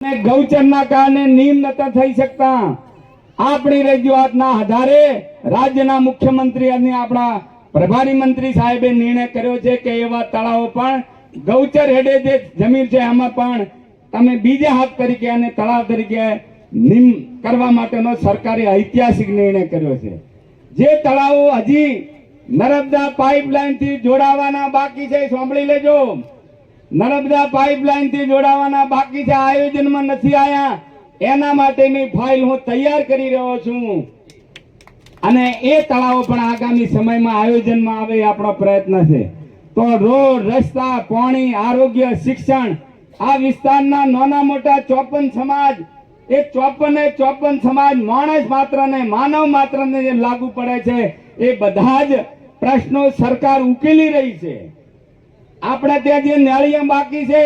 ગૌચરના કારણે નિયમ નતા થઈ શકતા। આપણી રજૂઆતના આધારે રાજ્યના મુખ્યમંત્રી અને આપણા પ્રભારી મંત્રી સાહેબે નિર્ણય કર્યો છે કે એવા તળાવો પણ ગૌચર હેડે જે જમીન છે એમાં પણ તમે બીજા હક તરીકે અને તળાવ તરીકે નિયમ કરવા માટેનો સરકારે ઐતિહાસિક નિર્ણય કર્યો છે। જે તળાવો હજી નર્મદા પાઇપલાઇન થી જોડાવાના બાકી છે, સાંભળી લેજો, નર્મદા પાઇપલાઇન થી જોડાવાના બાકી છે, આયોજનમાં નથી આયા, એના માટેની ફાઇલ હું તૈયાર કરી રહ્યો છું અને એ તળાવો પણ આગામી સમયમાં આયોજનમાં આવે આપણો પ્રયત્ન છે। તો રોડ, રસ્તા, પાણી, આરોગ્ય, શિક્ષણ, આ વિસ્તારના નાના મોટા 54 સમાજ, એ 54 સમાજ માણસ માત્ર ને માનવ માત્ર ને જે લાગુ પડે છે એ બધા જ પ્રશ્નો સરકાર ઉકેલી રહી છે। આપણે ત્યાં જે નાળિયા બાકી છે,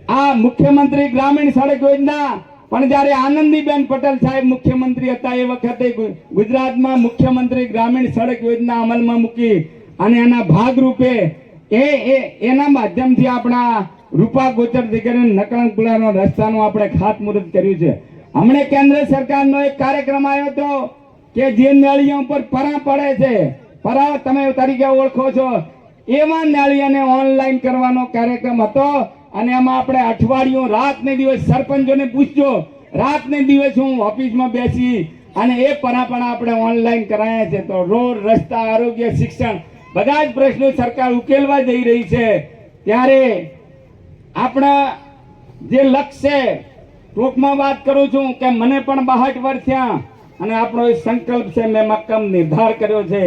આ મુખ્યમંત્રી ગ્રામીણ સડક યોજના પણ જ્યારે આનંદીબેન પટેલ સાહેબ મુખ્યમંત્રી હતા એ વખતે ગુજરાતમાં મુખ્યમંત્રી ગ્રામીણ સડક યોજના અમલમાં મૂકી અને એના ભાગરૂપે એના માધ્યમથી આપણા રૂપા ગોચર દીકરી નકળંગપુરાનો રસ્તાનું આપણે ખાતમુહૂર્ત કર્યું છે। હમણે કેન્દ્ર સરકારનો એક કાર્યક્રમ આવ્યો હતો કે જે નાળિયા ઉપર પરા પડે છે, પરા તમે તરીકે ઓળખો છો, એવા નાળિયાને ઓનલાઈન કરવાનો કાર્યક્રમ હતો અને એમાં આપણે અઠવાડિયું રાત ને દિવસ સરપંચોને પૂછજો, રાત ને દિવસ હું ઓફિસમાં બેસી અને એ પરા પણ આપણે ઓનલાઈન કરાયા છે। તો રોડ, રસ્તા, આરોગ્ય, શિક્ષણ બધા જ પ્રશ્નો સરકાર ઉકેલવા જઈ રહી છે। ત્યારે આપણા જે લક્ષ્ય છે, ટૂંકમાં વાત કરું છું કે મને પણ 62 વર્ષ થયા અને આપણો એ સંકલ્પ છે, મેં મક્કમ નિર્ધાર કર્યો છે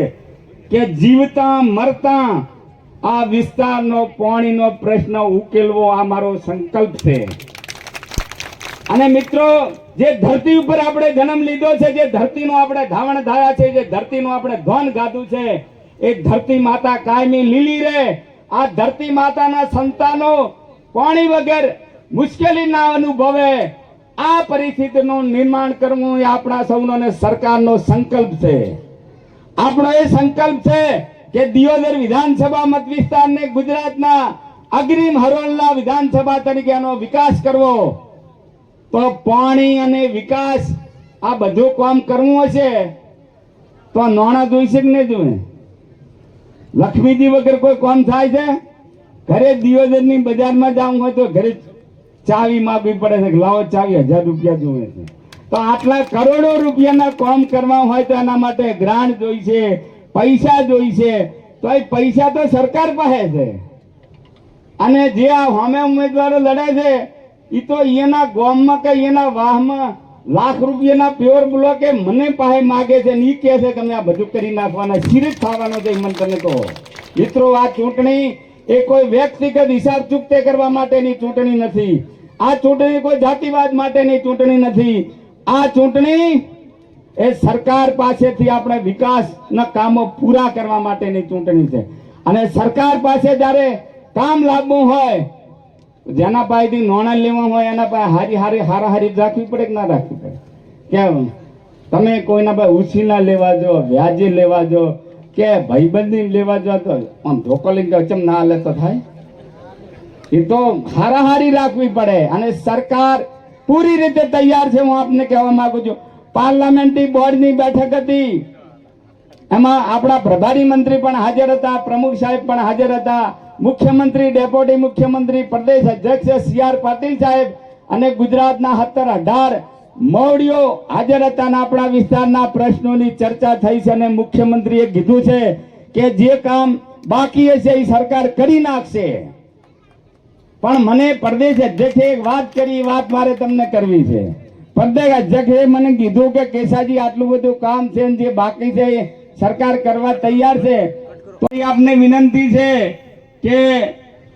કે જીવતા મરતા આ વિસ્તારનો પાણીનો પ્રશ્ન ઉકેલવો આ મારો સંકલ્પ છે। અને મિત્રો, જે ધરતી ઉપર આપણે જન્મ લીધો છે, જે ધરતીનો આપણે ધાવણ ધાયા છે, જે ધરતીનું આપણે ધન ગાધું છે, એ ધરતી માતા કાયમી લીલી રહે। આ ધરતી માતાના સંતાનો પાણી વગર મુશ્કેલી ના અનુભવે, આ પરિસ્થિતિનું નિર્માણ કરવું એ આપણા સૌનો ને સરકારનો સંકલ્પ છે। આપણો એ સંકલ્પ છે કે દિયોદર વિધાનસભા મત વિસ્તારને ગુજરાતના અગ્રીમ હરોળના વિધાનસભા તરીકે એનો વિકાસ કરવો। તો પાણી અને વિકાસ આ બધું કામ કરવું હશે તો નાણાં જોઈશે કે નહીં જોઈએ? લક્ષ્મીજી વગર કોઈ કામ થાય છે? ઘરે દિયોદરની બજારમાં જવું હોય તો ઘરે ચાવી માંગવી પડે છે કે લાવો ચાવી, 1000 રૂપિયા જોઈએ છે। તો આટલા કરોડો રૂપિયાના કામ કરવા હોય તો એના માટે ગ્રાન્ટ જોઈશે, પૈસા જોઈશે। તો એ પૈસા તો સરકાર પાસે છે અને જે આ સામે ઉમેદવારો લડે છે એ તો એના ગામમાં કે એના વાહમાં લાખ રૂપિયાના પ્યોર બ્લોકે મને પાસે માગે છે ને એ કહે છે કે અમે આ બધું કરી નાખવાના, સિરિયસ થવાનો છે। મને તમે કહો મિત્રો, આ ચૂંટણી એ કોઈ વ્યક્તિગત હિસાબ ચૂકતે કરવા માટેની ચૂંટણી નથી। આ ચૂંટણી કોઈ જાતિવાદ માટેની ચૂંટણી નથી। આ ચૂંટણી એ સરકાર પાસેથી આપણે વિકાસના કામો પૂરા કરવા માટેની ચૂંટણી છે અને સરકાર પાસે જ્યારે કામ લાવવું હોય, જેના પાસેથી નાણાં લેવા હોય એના પાસે હારી રાખવી પડે કે ના રાખવી પડે? કેમ તમે કોઈના પાસે ઉછીના લેવા જો, વ્યાજે લેવા જો કે ભાઈબંધી લેવા જો તો આમ ધોકો લઈને ચમ ના લે તો થાય? એ તો હારી રાખવી પડે અને સરકાર પૂરી રીતે તૈયાર છે। હું આપને કહેવા માંગુ છું, પાર્લામેન્ટરી બોર્ડની બેઠક હતી, એમાં આપણા પ્રભારી મંત્રી પણ હાજર હતા, પ્રમુખ સાહેબ પણ હાજર હતા, મુખ્યમંત્રી, ડેપ્યુટી મુખ્યમંત્રી, પ્રદેશ અધ્યક્ષ CR પાટીલ સાહેબ અને ગુજરાતના 17-18 મોવડીઓ હાજર હતા અને આપણા વિસ્તારના પ્રશ્નોની ચર્ચા થઈ છે અને મુખ્યમંત્રીએ કીધું છે કે જે કામ બાકી હશે એ સરકાર કરી નાખશે। પણ મને પ્રદેશ અધ્યક્ષે એક વાત કરી, વાત મારે તમને કરવી છે। પ્રદેશ અધ્યક્ષે મને કીધું કે કેસાજી આટલું બધું કામ છે જે બાકી છે સરકાર કરવા તૈયાર છે। તો આપને વિનંતી છે કે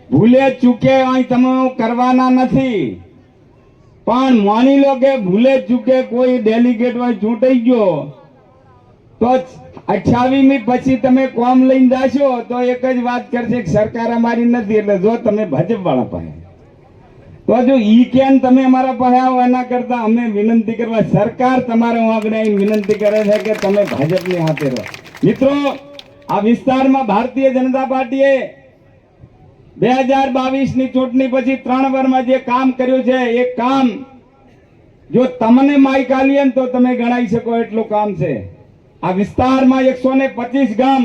ભૂલે ચૂકે અહીં તમે કરવાના નથી, પણ માની લો કે ભૂલે ચૂકે કોઈ ડેલિગેટ હોય ચૂંટાઈ ગયો તો 28મી પછી તમે કોમ લઈને જાશો તો એક જ વાત કરશે કે સરકાર અમારી નથી। એટલે જો તમે ભાજપ વાળા પાસે તો જો ઈ કેન તમે અમારા પાસે આવો એના કરતા અમે વિનંતી કરવા, સરકાર તમારે આગળ વિનંતી કરે છે કે તમે ભાજપની સાથે રહો। મિત્રો, આ વિસ્તારમાં ભારતીય જનતા પાર્ટીએ 2022 ની ચૂંટણી પછી 3 વર્ષમાં જે કામ કર્યું છે એ કામ જો તમને માઇક આલીએ ને તો તમે ગણાઈ શકો એટલું કામ છે. આ વિસ્તારમાં 125 ગામ,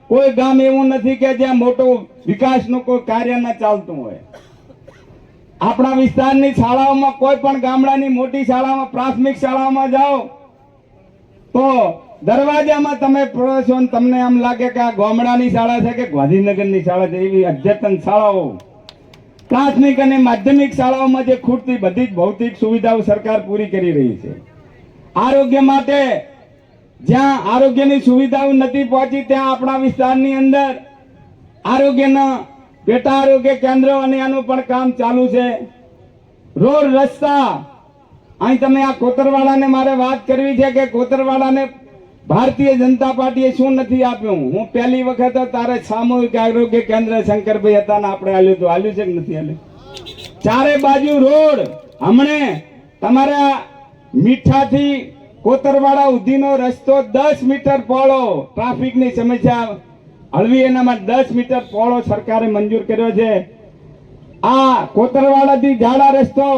કોઈ ગામ એવું નથી કે જ્યાં મોટો વિકાસનું કોઈ કાર્ય ન ચાલતું હોય. આપણા વિસ્તારની શાળાઓમાં, કોઈ પણ ગામડાની મોટી શાળામાં, પ્રાથમિક શાળાઓમાં જાઓ તો દરવાજામાં તમે પ્રવેશો ને તમને એમ લાગે કે આ ગામડાની શાળા છે કે ગાંધીનગરની શાળા છે. એવી અદ્યતન શાળાઓ, પ્રાથમિક અને માધ્યમિક શાળાઓમાં જે ખૂટતી બધી જ ભૌતિક સુવિધાઓ સરકાર પૂરી કરી રહી છે. આરોગ્ય માટે જ્યાં આરોગ્યની સુવિધાઓ નથી પહોંચી ત્યાં આપણા વિસ્તારની અંદર આરોગ્યના પેટા આરોગ્ય કેન્દ્ર અને આનું પણ કામ ચાલુ છે. રોડ રસ્તા, અહીં તમે આ કોતરવાડાને મારે વાત કરવી છે કે કોતરવાડાને ભારતીય જનતા પાર્ટીએ શું નથી આપ્યું. હું પહેલી વખત તારે સામૂહિક આરોગ્ય કેન્દ્ર શંકરભાઈ હતા ને આપણે આલ્યું છે કે નથી આલ્યું? ચારે બાજુ રોડ. હમણે તમારા મીઠાથી કોતરવાડા સુધીનો રસ્તો 10 મીટર પહોળો, ટ્રાફિકની સમસ્યા હળવી એના માટે 10 મીટર પહોળો સરકારે મંજૂર કર્યો છે. આ કોતરવાડાથી ઝાડા રસ્તો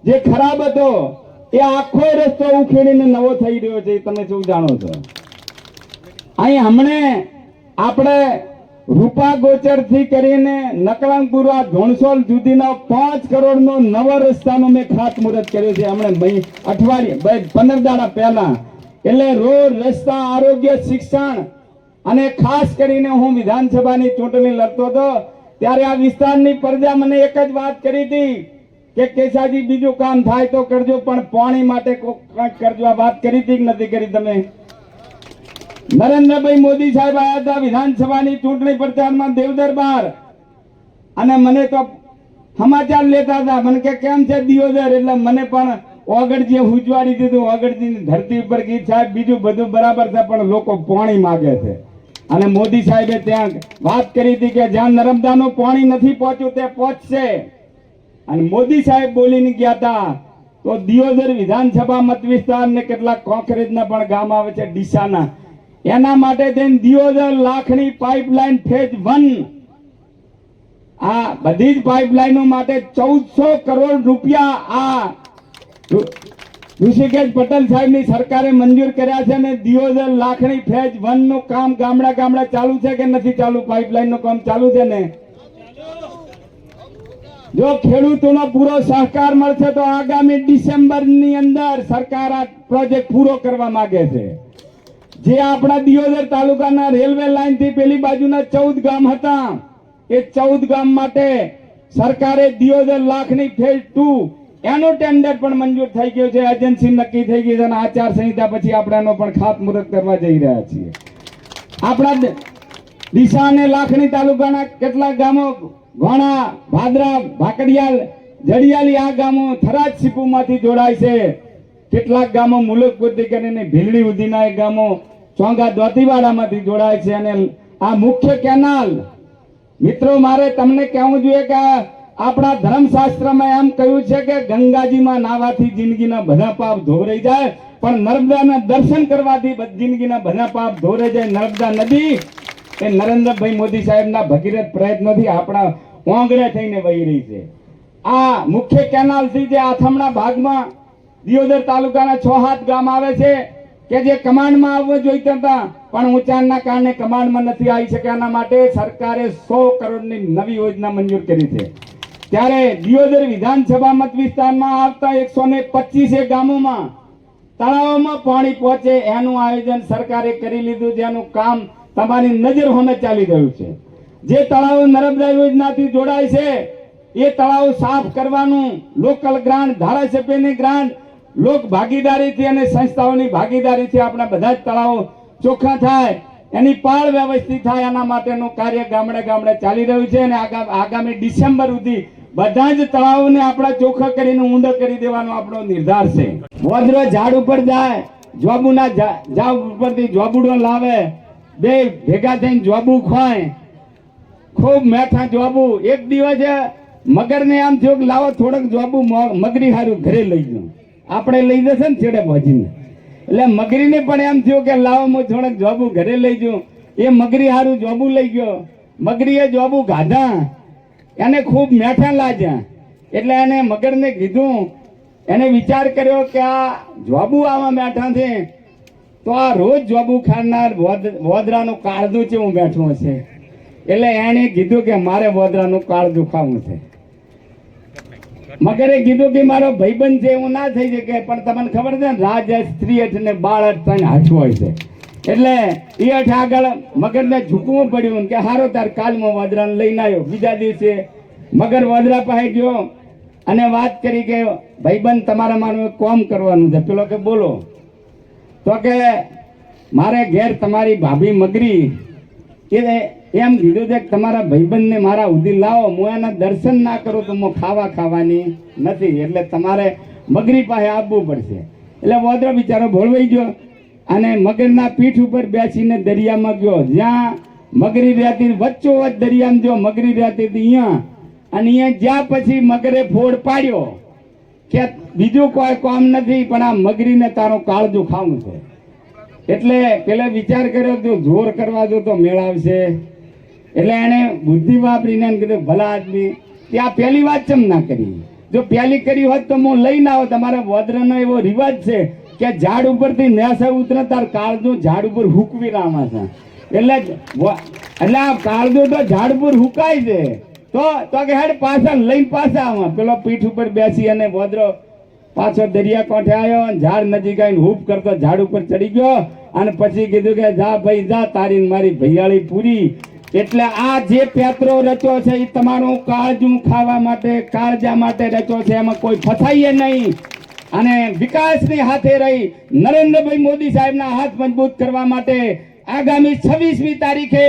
જે ખરાબ હતો એ આખો રસ્તો ઉખેડીને નવો થઈ રહ્યો છે. તમે શું જાણો છો? અહીં હમણે આપણે રૂપા ગોચર થી કરીને નકળંગપુરા ધોણસોલ સુધીનો 5 કરોડનો નવો રસ્તાનો મેં ખાતમુહૂર્ત કર્યો છે હમણે અઠવાડિયે 15 દાડા પહેલા. એટલે રોડ રસ્તા, આરોગ્ય, શિક્ષણ અને ખાસ કરીને હું વિધાનસભાની ચૂંટણી લડતો હતો ત્યારે આ વિસ્તારની પ્રજા મને એક જ વાત કરી હતી કે કેસાજી બીજું કામ થાય તો કરજો પણ પાણી માટે કંઈક કરજો. આ વાત કરી હતી કે નથી કરી? તમે નરેન્દ્રભાઈ મોદી સાહેબ આવ્યા હતા વિધાનસભાની ચૂંટણી પ્રચારમાં દેવદરબાર, અને મને તો સમાચાર લેતા હતા. મને કે કેમ છે દિયોદર? એટલે મને પણ ઓગળજીએ ઉજવાડી દીધું. ઓગળજીની ધરતી ઉપર ગીત સાહેબ બીજું બધું બરાબર છે પણ લોકો પાણી માગે છે. અને મોદી સાહેબે ત્યાં વાત કરી હતી કે જ્યાં નર્મદાનું પાણી નથી પહોંચ્યું તે પહોંચશે. અને મોદી સાહેબ બોલીને ગયા હતા તો દિયોદર વિધાનસભા મત વિસ્તાર ને કેટલાક કોંકરેજના પણ ગામ આવે છે ડીસાના, એના માટે થઈને દિયોદર લાખની પાઇપલાઇન ફેઝ 1, આ બધી જ પાઇપલાઇનો માટે 1400 કરોડ રૂપિયા આ ઋષિકેશ પટેલ સાહેબની સરકારે મંજૂર કર્યા છે. અને દિયોદર લાખણી ફેઝ 1 નું કામ ગામડા ગામડા ચાલુ છે કે નથી ચાલુ? પાઇપલાઇન નું કામ ચાલુ છે ને? જો ખેડૂતોનો પૂરો સહકાર મળશે તો આગામી ડિસેમ્બરની અંદર સરકાર આ પ્રોજેક્ટ પૂરો કરવા માંગે છે. જે આપણા દિયોદર તાલુકાના રેલવે લાઈન થી પેલી બાજુના 14 ગામ હતા એ 14 ગામ માટે સરકારે દિયોદર લાખની ફેઝ 2 એનો ટેન્ડર પણ મંજૂર થઈ ગયો છે. એજન્સી નક્કી થઈ ગઈ છે અને આચાર સંહિતા પછી આપણે એનો પણ ખાતમુહૂર્ત કરવા જઈ રહ્યા છીએ. આપણા ડીસા અને લાખણી તાલુકાના કેટલાક ગામો ઘોણા, ભાદરા, ભાકડિયાલ, જડિયાલી આ ગામો થરાદ સીપુમાંથી જોડાય છે. કેટલાક ગામો મુલકપુરથી કરીને ભીલડી સુધીના એ ગામો ચોંગા દોતીવાડામાંથી જોડાય છે. અને આ મુખ્ય કેનાલ, મિત્રો મારે તમને કહેવું જોઈએ કે આપણા ધર્મશાસ્ત્રમાં એમ કહ્યું છે કે ગંગાજીમાં નાવાથી જિંદગીના બધા પાપ ધોવરાઈ જાય, પણ નર્મદાના દર્શન કરવાથી જિંદગીના બધા પાપ ધોવરાઈ જાય. નર્મદા નદી એ નરેન્દ્રભાઈ મોદી સાહેબના ભગીરથ પ્રયત્નોથી આપણા ઓંગળે થઈને વહી રહી છે. આ મુખ્ય કેનાલથી જે આથમણા ભાગમાં દિયોદર તાલુકાના 6-7 ગામ આવે છે કે જે કમાન્ડમાં આવવા જોઈતા હતા પણ ઊંચાણના કારણે કમાન્ડમાં નથી આવી શક્યા. એના માટે સરકારે 100 કરોડની નવી યોજના મંજૂર કરી છે. ત્યારે દિયોદર વિધાનસભા મત વિસ્તારમાં આવતા 125 ગામોમાં તળાવોમાં પાણી પહોંચે એનું આયોજન સરકારે કરી લીધું, જેનું કામ તમારી નજર સામે ચાલી રહ્યું છે. જે તળાવો નર્મદા યોજનાથી જોડાય છે એ તળાવ સાફ કરવાનું લોકલ ગ્રાન્ટ, ધારાસભ્યની ગ્રાન્ટ, લોક ભાગીદારીથી અને સંસ્થાઓની ભાગીદારીથી આપણા બધા જ તળાવો ચોખ્ખા થાય, એની પાળ વ્યવસ્થિત થાય, એના માટેનું કાર્ય ગામડે ગામડે ચાલી રહ્યું છે. અને આગામી ડિસેમ્બર સુધી બધા જ તળાવોને આપણા ચોખ્ખા કરીને ઊંડા કરી દેવાનો આપણો નિર્ધાર છે. વજ્ર ઝાડ ઉપર જાય, જોબુના ઝાડ ઉપરથી જોબુડો લાવે, બે ભેગા થઈને જોબુ ખોય, ખૂબ મેઠા જોબુ. એક દિવસ મગરને આમ થયું કે લાવો થોડોક જોબુ મગરી હારું ઘરે લઈ જાઉં, આપણે લઈ જશે ને છેડે પહોંચીને. એટલે મગરીને પણ એમ થયું કે લાવો હું થોડોક જોબુ ઘરે લઈ જાઉં. એ મગરી હારું જોબુ લઈ ગયો. મગરીએ જોબુ ગાધા એને ખૂબ મેઠા લાગ્યા. એટલે એને મગરને કીધું, એને વિચાર કર્યો કે આ જોબુ આમાં બેઠા છે તો આ રોજ જોબુ ખાનાર વોદરાનું કાળદું ચેવું બેઠું હશે. એટલે એણે કીધું કે મારે વોદરાનું કાળદું ખાવું છે. મગરે કીધું કે મારો ભાઈબંધ છે એવું ના થઈ શકે, પણ તમને ખબર છે ને રાજ સ્ત્રી અઠ ને બાળ અઠ ત્રણ હાથ હોય છે. એટલે એ અઠ આગળ મગરને ઝૂકવું પડ્યું કે હારો તાર કાલમાં વોદરાને લઈને આવ્યો. બીજા દિવસે મગર વોદરા પાસે ગયો અને વાત કરી કે ભાઈબંધ તમારા મારું કોમ કરવાનું છે. પેલો કે બોલો. તો કે મારે ઘેર તમારી ભાભી મગરી એમ કીધું છે કે તમારા ભાઈબંધને મારા સુધી લાવો, હું એના દર્શન ના કરું તો હું ખાવાની નથી, એટલે તમારે મગરી પાસે આવવું પડશે. એટલે વોદરો બિચારો ભોળવાઈ ગયો અને મગરના પીઠ ઉપર બેસીને દરિયામાં ગયો. જ્યાં મગરી રહેતી વચ્ચોવચ્ચ દરિયામાં જો મગરી રહેતી હતી અહીંયા, અને અહીંયા જ્યાં પછી મગરે ફોડ પાડ્યો કે બીજું કોઈ કામ નથી પણ આ મગરીને તારું કાળજું ખાવું છે. એટલે પેલા વિચાર કર્યો કે જોર કરવા જો તો મેળાવશે. એટલે એને બુદ્ધિ વાપરીને કીધું ભલા આદમી ત્યાં પહેલી વાત ચમ ના કરી. જો પહેલી કરી હોત તો હું લઈને આવો. તમારા વોદરાનો એવો રિવાજ છે કે ઝાડ ઉપરથી નેસા ઉતરે તાર કાળજું ઝાડ ઉપર હુકવી રામા છે. એટલે આ કાળજું તો ઝાડ ઉપર હુકાય છે. તો કે હેડ પાછા લઈને પાછા આવા. પેલો પીઠ ઉપર બેસી અને વોદરો પાછો દરિયા કાંઠે આવ્યો અને ઝાડ નજીક આવીને હૂપ કરતો ઝાડ ઉપર ચડી ગયો અને પછી કીધું કે જા ભાઈ જા, તારી મારી ભૈયાળી પૂરી. એટલે આ જે પેત્રો રચ્યો છે એ તમારું કાળજું ખાવા માટે કાળજા માટે રચ્યો છે, એમાં કોઈ ફસાઈએ નહીં. અને વિકાસની હાથે રહી નરેન્દ્રભાઈ મોદી સાહેબના હાથ મજબૂત કરવા માટે આગામી 26મી તારીખે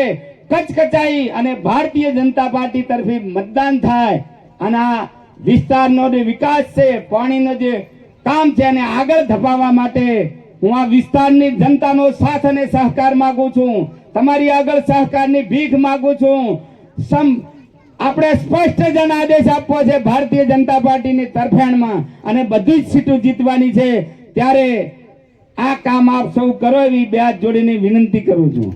કચકચાઈ અને ભારતીય જનતા પાર્ટી તરફી મતદાન થાય અને આ વિસ્તારનો જે વિકાસ છે, પાણીનો જે કામ છે એને આગળ ધપાવવા માટે હું આ વિસ્તારની જનતાનો સાથ અને સહકાર માંગુ છું. તમારી આગળ સહકારની ભીખ માંગુ છું. આપણે સ્પષ્ટ જનાદેશ આપવો છે ભારતીય જનતા પાર્ટીની તરફેણમાં અને બધી જ સીટો જીતવાની છે. ત્યારે આ કામ આપ સૌ કરો એવી બે હાથ જોડીને વિનંતી કરું છું.